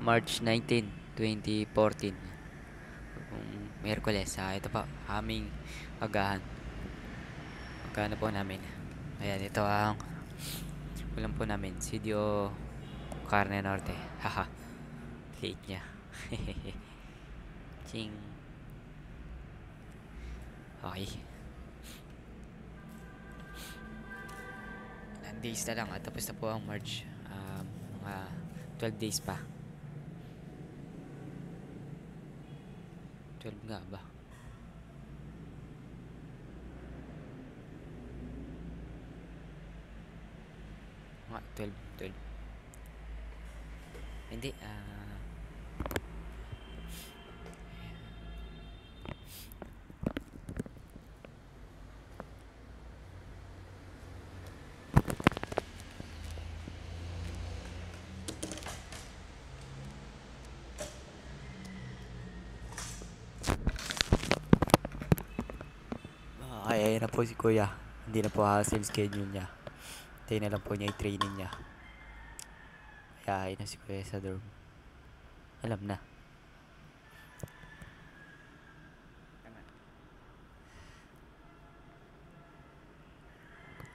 March 19, 2014. Miyerkules. Ito pa, aming agahan. Magkano po namin. Ayan, ito ang ulam po namin. Sidio Carne Norte. Haha, late niya. Ching. Okay. Ilang days na lang at tapos na po ang March. Mga 12 days pa. 12 nga ba? Mga 12, 12. Hindi, ay na po si kuya. Hindi na po hassle schedule niya. Tayo na lang po niya i-training niya. Kaya ayun na si kuya sa dorm. Alam na.